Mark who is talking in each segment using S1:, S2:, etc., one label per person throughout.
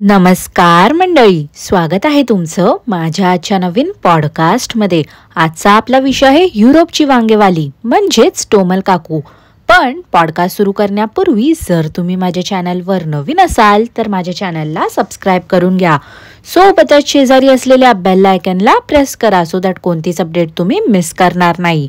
S1: नमस्कार मंडळी, स्वागत आहे तुमचं माझ्या आजच्या नवीन पॉडकास्टमध्ये। आजचा आपला विषय आहे युरोपची वांगेवाली म्हणजेच टोमल काकू। पण पॉडकास्ट सुरू करण्यापूर्वी जर तुम्ही माझ्या चॅनलवर नवीन असाल तर माझ्या चॅनलला सबस्क्राईब करून घ्या। सोबतच शेजारी असलेल्या बेल आयकॉनला प्रेस करा सो दॅट कोणतीच अपडेट तुम्ही मिस करणार नाही।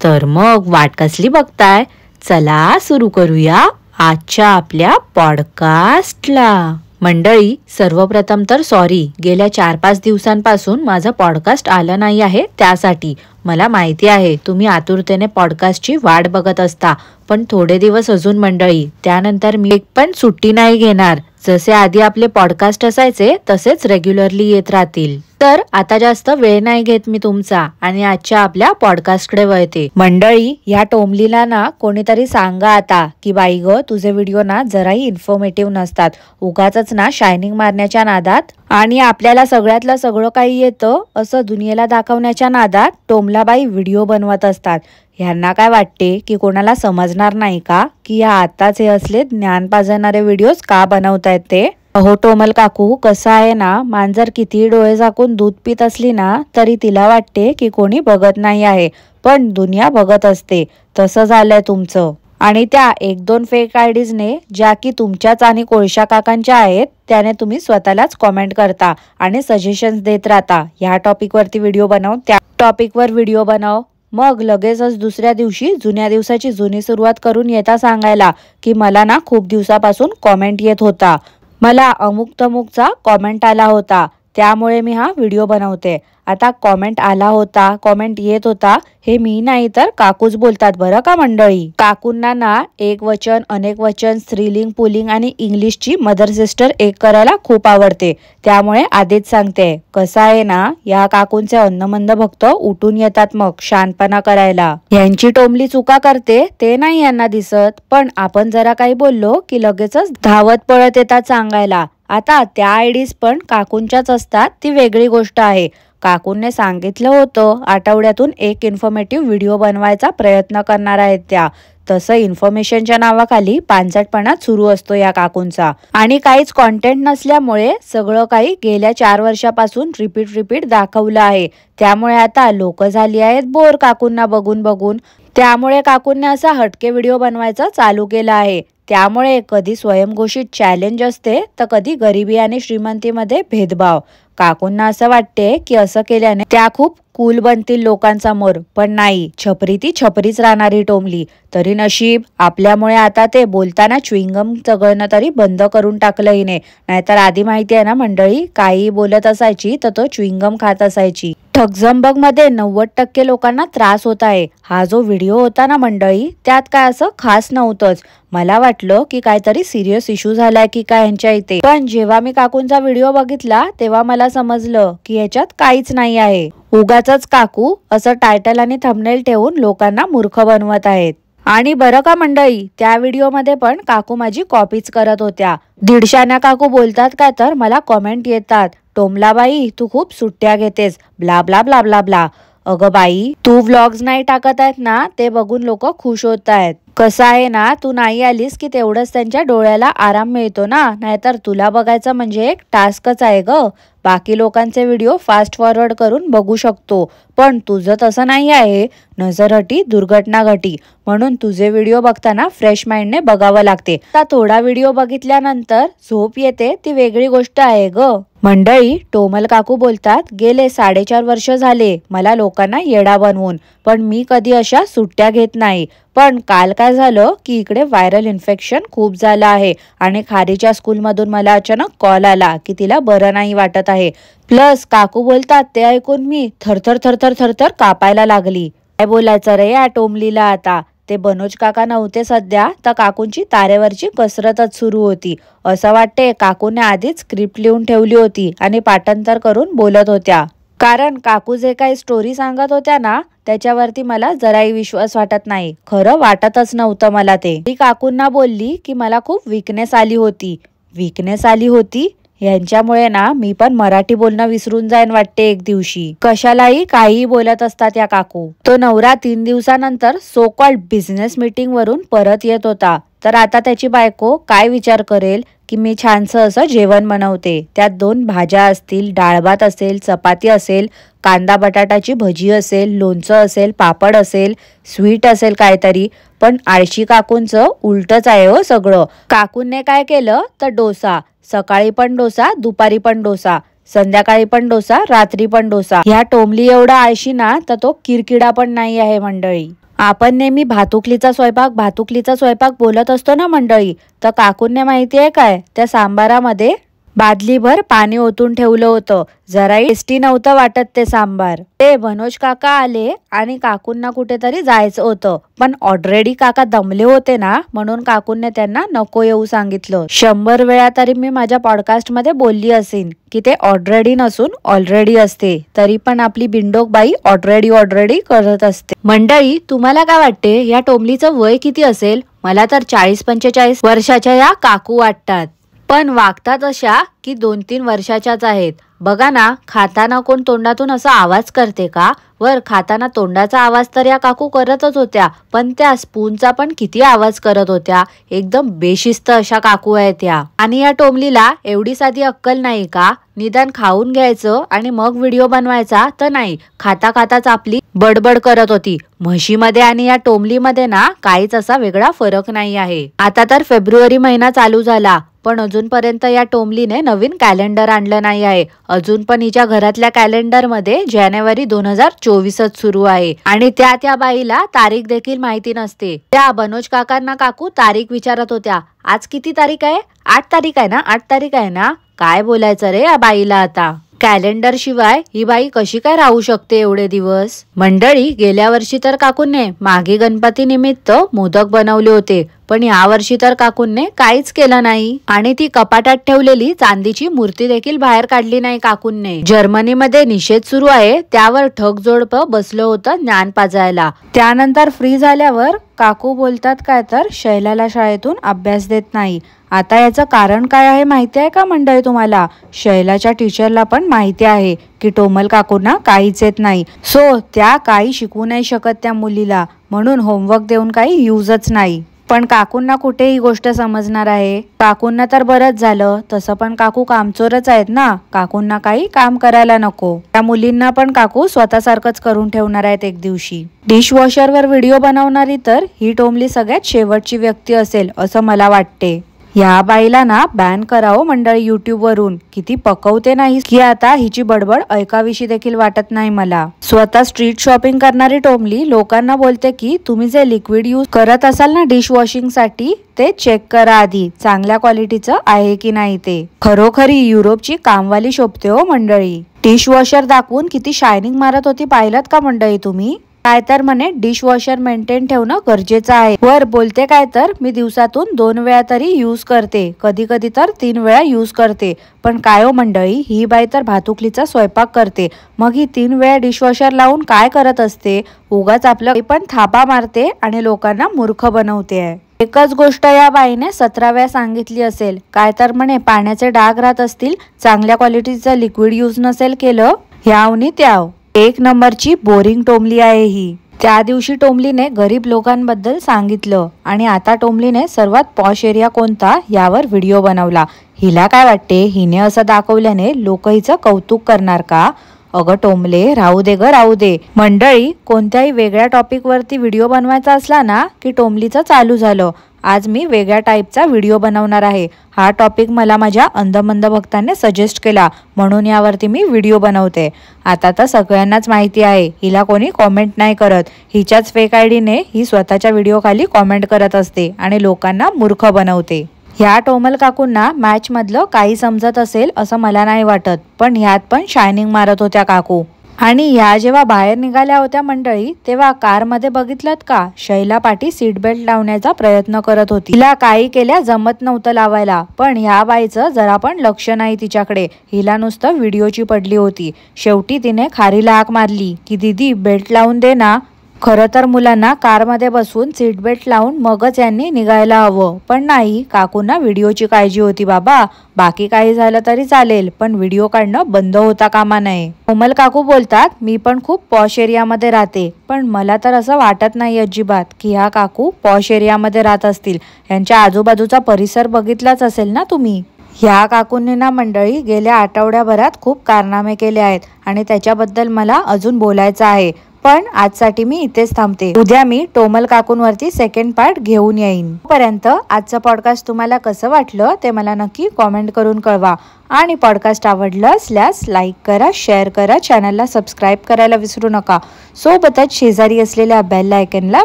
S1: तर मग वाट कसली बघताय, चला सुरू करूया आजच्या आपल्या पॉडकास्टला। मंडळी, सर्वप्रथम तर सॉरी, गेल्या 4-5 दिवसांपासून माझा पॉडकास्ट आला नाही आहे त्यासाठी। मला माहिती आहे तुम्ही आतुरतेने पॉडकास्टची वाट बघत असता, पण थोडे दिवस अजून मंडळी, त्यानंतर मी एक पण सुट्टी नाही घेणार। जसे आधी आपले पॉडकास्ट असायचे तसेच रेग्युलरली येत राहतील। तर आता जास्त वेळ नाही घेत मी तुमचा आणि आजच्या आपल्या पॉडकास्टकडे वळते। मंडळी, या टोमलीला ना कोणीतरी सांगा आता की बाई ग, तुझे व्हिडिओ ना जराही इन्फॉर्मेटिव्ह नसतात, उगाचच ना शायनिंग मारण्याच्या नादात आणि आपल्याला सगळ्यातलं सगळं काही येतं असं दुनियेला दाखवण्याच्या नादात टोमलाबाई व्हिडिओ बनवत असतात। ह्यांना काय वाटते की कोणाला समजणार नाही का की या आताच हे असले ज्ञान पाजणारे व्हिडिओज का बनवतायत ते? अहो टोमल काकू, कसं आहे ना, मांजर कितीही डोळे झाकून दूध पित असली ना तरी तिला वाटते की कोणी बघत नाही आहे, पण दुनिया बघत असते। तसं झालंय तुमचं। आणि त्या 1-2 फेक आयडीजने, ज्या की तुमच्याच आणि कोळशा काकांच्या आहेत, त्याने तुम्ही स्वतःलाच कॉमेंट करता आणि सजेशन्स देत राहता, ह्या टॉपिकवरती व्हिडिओ बनव, त्या टॉपिकवर व्हिडिओ बनव। मग लगेचच दुसऱ्या दिवशी जुन्या दिवसाची जुनी सुरुवात करून येता सांगायला की मला ना खूप दिवसापासून कॉमेंट येत होता, मला अमुक तमुकचा कॉमेंट आला होता, त्यामुळे मी हा व्हिडिओ बनवते। आता कॉमेंट आला होता, कॉमेंट येत होता, हे मी नाही तर काकूच बोलतात बरं का मंडळी। काकूंना ना एक वचन, अनेक वचन, स्त्रीलिंग, पुलिंग आणि इंग्लिशची मदर सिस्टर एक करायला खूप आवडते। त्यामुळे आधीच सांगते, कसं आहे ना, या काकूंचे अन्नमंद भक्त उठून येतात मग शानपणा करायला। यांची टोमली चुका करते ते नाही यांना दिसत, पण आपण जरा काही बोललो की लगेचच धावत पळत येतात सांगायला। आता त्या आयडीज पण काकूंच्याच असतात ती वेगळी गोष्ट आहे। काकूंनी सांगितलं होतं आठवड्यातून एक इन्फॉर्मेटिव्ह व्हिडिओ बनवायचा प्रयत्न करणार आहेत त्या। तसं इन्फॉर्मेशनच्या नावाखाली पांचटपणा सुरू असतो या काकूंचा, आणि काहीच कॉन्टेंट नसल्यामुळे सगळं काही गेल्या 4 वर्षापासून रिपीट दाखवलं आहे। त्यामुळे आता लोक झाली आहेत बोर काकूंना बघून बघून। त्यामुळे काकूंनी असा हटके व्हिडिओ बनवायचा चालू केला आहे। त्यामुळे कधी स्वयंघोषित चॅलेंज असते तर कधी गरिबी आणि श्रीमंतीमध्ये भेदभाव। काकूंना असं वाटते की असं केल्याने त्या खूप कूल बनतील लोकांसमोर, पण नाही, छपरी ती छपरीच राहणारी टोमली। तरी नशीब आपल्यामुळे आता ते बोलताना च्युइंगम चगळणं तरी बंद करून टाकलं हिने, नाहीतर आधी माहिती आहे ना मंडळी, काही बोलत असायची तर तो च्युइंगम खात असायची। ठगझंबग मध्ये 90% लोकांना त्रास होत आहे। हा जो व्हिडिओ होता ना मंडळी, त्यात काय असं खास नव्हतंच। मला वाटलं की काहीतरी सिरियस इश्यू झालाय की काय यांच्या इथे, पण जेव्हा मी काकूंचा व्हिडिओ बघितला तेव्हा मला समजलं की ह्याच्यात काहीच नाही आहे। उगाचच काकू असं टायटल आणि थंबनेल ठेवून लोकांना मूर्ख बनवत आहेत। आणि बरं का मंडळी, त्या व्हिडिओमध्ये पण काकू माझी कॉपीच करत होत्या। दीडशाण्या काकू बोलतात काय तर मला कॉमेंट येतात, टोमलाबाई तू खूप सुट्ट्या घेतेस, blah blah blah blah blah. अगं बाई, तू व्लॉग्स नाही टाकत आहेत ना, ते बघून लोक खुश होत आहेत। कसं आहे ना, तू नाही आलीस की तेवढंच त्यांच्या डोळ्याला आराम मिळतो ना, नाहीतर तुला बघायचं म्हणजे एक टास्कच आहे ग। बाकी लोकांचे व्हिडिओ फास्ट फॉरवर्ड करून बघू शकतो, पण तुझं तसं नाही आहे। नजर हटी दुर्घटना घटी, म्हणून तुझे व्हिडिओ बघताना फ्रेश माइंडने बघावं लागते। आता थोडा व्हिडिओ बघितल्यानंतर झोप येते ती वेगळी गोष्ट आहे ग। मंडळी, टोमल काकू बोलतात, गेले 4.5 वर्ष झाले मला लोकांना येडा बनवून, पण मी कधी अशा सुट्ट्या घेत नाही। पण काल काय झालं की इकडे व्हायरल इन्फेक्शन खूप झालं आहे आणि खारीच्या स्कूलमधून मला अचानक कॉल आला की तिला बरं नाही वाटत आहे। प्लस काकू बोलतात ते ऐकून मी थरथर कापायला लागली। काय बोलायचं रे या टोमलीला आता। ते बनोज काका नव्हते सध्या तर काकूंची तारेवरची कसरतच सुरू होती। असं वाटते काकूने आधीच स्क्रिप्ट लिहून ठेवली होती आणि पाठांतर करून बोलत होत्या, कारण काकू जे काही स्टोरी सांगत होत्या ना त्याच्यावरती मला जराही विश्वास वाटत नाही। खरं वाटतच नव्हतं मला ते। ती काकूंना बोलली की मला खूप वीकनेस आली होती। यांच्यामुळे ना मी पण मराठी बोलणं विसरून जाईन वाटते एक दिवशी। कशालाही काही बोलत असतात या काकू। तो नवरा 3 दिवसानंतर सो कॉल्ड बिझनेस मीटिंग वरून परत येत होता, तर आता त्याची बायको काय विचार करेल की मी छानसं असं जेवण बनवते, त्यात 2 भाज्या असतील, डाळ भात असेल, चपाती असेल, कांदा बटाटाची भजी असेल, लोणचं असेल, पापड असेल, स्वीट असेल काहीतरी. पण आळशी काकूंचं उलटच आहे हो सगळं. काकूंने काय केलं तर डोसा, सकाळी पण डोसा, दुपारी पण डोसा, संध्याकाळी पण डोसा, रात्री पण डोसा. ह्या टोमली एवढा आळशी ना तर तो किरकिडा पण नाही आहे मंडळी. आपण नेहमी भातुकलीचा स्वयंपाक बोलत असतो ना मंडळी, तर काकूंना माहिती आहे काय, त्या सांबारामध्ये बादलीभर पाणी ओतून ठेवलं होतं. जराही टेस्टी नव्हतं वाटत ते सांबार. ते मनोज काका आले आणि काकूंना कुठेतरी जायचं होतं, पण ऑलरेडी काका दमले होते ना, म्हणून काकूंनी त्यांना नको येऊ सांगितलं. 100 वेळा तरी मी माझ्या पॉडकास्ट मध्ये बोलली असेन की ते ऑलरेडी नसून ऑलरेडी असते, तरी पण आपली बिंडोक बाई ऑलरेडी करत असते. मंडळी, तुम्हाला काय वाटते या टोमलीचं वय किती असेल? मला तर 40-45 वर्षाच्या या काकू वाटतात, पण वागतात अशा की 2-3 वर्षाच्याच आहेत. बघा ना, खाताना कोण तोंडातून असा आवाज करते का? वर खाताना तोंडाचा आवाज तर या काकू करतच होत्या, पण त्या स्पूनचा पण किती आवाज करत होत्या. एकदम बेशिस्त अशा काकू आहेत त्या. आणि या टोमलीला एवढी साधी अक्कल नाही का? निदान खाऊन घ्यायचं आणि मग व्हिडिओ बनवायचा, तर नाही, खाता खाताच आपली बडबड करत होती. म्हशीमध्ये आणि या टोमलीमध्ये ना काहीच असा वेगळा फरक नाही आहे. आता तर फेब्रुवारी महिना चालू झाला, पण अजूनपर्यंत या टोमलीने नवीन कॅलेंडर आणलं नाही आहे. अजून पण हिच्या घरातल्या कॅलेंडर मध्ये जानेवारी 2024च सुरू आहे आणि त्या बाईला तारीख देखील माहिती नसते. त्या मनोज काकांना काकू तारीख विचारत होत्या, आज किती तारीख आहे? 8 तारीख आहे ना? 8 तारीख आहे ना? काय बोलायचं रे या बाईला आता. कॅलेंडर शिवाय ही बाई कशी काय राहू शकते एवढे दिवस? मंडळी, गेल्या वर्षी तर काकूंने मागे गणपती निमित्त मोदक बनवले होते, पण या वर्षी तर काकूंने काहीच केलं नाही. आणि ती कपाटात ठेवलेली चांदीची मूर्ती देखील बाहेर काढली नाही काकूंने. जर्मनीमध्ये निषेध सुरू आहे, त्यावर ठग जोडपं बसलं होतं ज्ञान पाजायला. त्यानंतर फ्री झाल्यावर काकू बोलतात काय तर शैलाला शाळेतून अभ्यास देत नाही. आता याचं कारण काय आहे माहिती आहे का मंडळी तुम्हाला? शैलाच्या टीचरला पण माहिती आहे की टोमल काकूंना काहीच येत नाही, सो त्या काही शिकवू नाही शकत त्या मुलीला, म्हणून होमवर्क देऊन काही युजच नाही. पण काकूंना कुठे ही गोष्ट समजणार आहे? काकूंना तर बरंच झालं, तसं पण काकू कामचोरच आहेत ना, काकूंना काही काम करायला नको. त्या मुलींना पण काकू स्वतःसारखंच करून ठेवणार आहेत एक दिवशी. डिशवॉशरवर व्हिडिओ बनवणारी तर ही टोमली सगळ्यात शेवटची व्यक्ती असेल असं मला वाटते. या बाईला ना बॅन करावं मंडळी YouTube वरून. किती पकवते नाही की आता हिची बडबड ऐकावीशी देखील वाटत नाही मला. स्वतः स्ट्रीट शॉपिंग करणारी टोमली लोकांना बोलते की तुम्ही जे लिक्विड यूज करत असाल ना डिश वॉशिंग साठी, ते चेक करा आधी, चांगल्या क्वालिटीचं आहे की नाही ते. खरोखरी युरोपची कामवाली शोभते हो मंडळी. डिशवॉशर दाखवून किती शायनिंग मारत होती, पाहिलं का मंडळी तुम्ही? काय तर म्हणे डिशवॉशर मेंटेन ठेवणं गरजेचं आहे. वर बोलते काय तर मी दिवसातून 2 वेळा तरी यूज करते, कधी कधी तर 3 वेळा यूज करते. पण काय हो मंडळी, ही बाई तर भातुकलीचा स्वयंपाक करते, मग ही 3 वेळा डिशवॉशर लावून काय करत असते? उगाच आपलं पण थापा मारते आणि लोकांना मूर्ख बनवते आहे. एकच गोष्ट या बाईने 17 वेळा सांगितली असेल, काय तर म्हणे पाण्याचे डाग राहत असतील, चांगल्या क्वालिटीचं लिक्विड यूज नसेल केलं, ह्यावनी त्याव. 1 नंबरची बोरिंग टोमली आहे ही. त्या दिवशी टोमलीने गरीब लोकांबद्दल सांगितलं आणि आता टोमलीने सर्वात पॉश एरिया कोणता यावर व्हिडिओ बनवला. हिला काय वाटते, हिने असं दाखवल्याने लोक हिचं कौतुक करणार का? अगं टोमले, राहू दे ग राहू दे. मंडळी, कोणत्याही वेगळ्या टॉपिक वरती व्हिडिओ बनवायचा असला ना की टोमलीचं चालू झालं. आज मी वेगळ्या टाईपचा व्हिडिओ बनवणार आहे. हा टॉपिक मला माझ्या अंधमंद भक्तांनी सजेस्ट केला, म्हणून यावरती मी व्हिडिओ बनवते. आता तर सगळ्यांनाच माहिती आहे हिला कोणी कॉमेंट नाही करत. हिच्याच फेक आयडीने ही स्वतःच्या व्हिडिओ खाली कॉमेंट करत असते आणि लोकांना मूर्ख बनवते. ह्या टोमल काकूंना मॅच मधलं काही समजत असेल असं मला नाही वाटत, पण ह्यात पण शायनिंग मारत होत्या काकू. आणि ह्या जेव्हा बाहेर निघाल्या होत्या मंडळी, तेव्हा कारमध्ये बघितलं का शैला पाठी सीट बेल्ट लावण्याचा प्रयत्न करत होती. हिला काही केल्या जमत नव्हतं लावायला, पण ह्या बाईचं जरा पण लक्ष नाही तिच्याकडे. हिला नुसतं व्हिडिओची पडली होती. शेवटी तिने खारीला हाक मारली की दीदी बेल्ट लावून दे ना. खरं तर मुलांना कारमध्ये बसून सीट बेल्ट लावून मगच यांनी निघायला हवं, पण नाही, काकूंना व्हिडिओची काळजी होती बाबा. बाकी काही झालं तरी चालेल, पण व्हिडिओ काढणं बंद होता कामा नये. कोमल काकू बोलतात, मी पण खूप पॉश एरियामध्ये राहते, पण मला तर असं वाटत नाही अजिबात की ह्या काकू पॉश एरियामध्ये राहत असतील. यांच्या आजूबाजूचा परिसर बघितलाच असेल ना तुम्ही. ह्या काकूंनी ना मंडळी गेल्या आठवड्याभरात खूप कारनामे केले आहेत आणि त्याच्याबद्दल मला अजून बोलायचं आहे. पण आजसाठी मी इथेच थांबते. उद्या मी टोमल काकूंवरती सेकंड पार्ट घेऊन येईन. तोपर्यंत आजचं पॉडकास्ट तुम्हाला कसं वाटलं ते मला नक्की कॉमेंट करून कळवा. आणि पॉडकास्ट आवडलं असल्यास लाईक करा, शेअर करा, चॅनलला सबस्क्राईब करायला विसरू नका. सोबतच शेजारी असलेल्या बेल आयकनला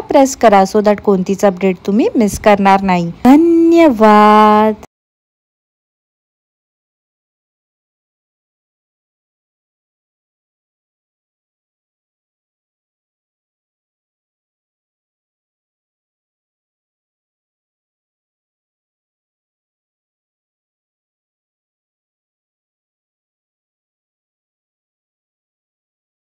S1: प्रेस करा, सो दॅट कोणतीच अपडेट तुम्ही मिस करणार नाही. धन्यवाद.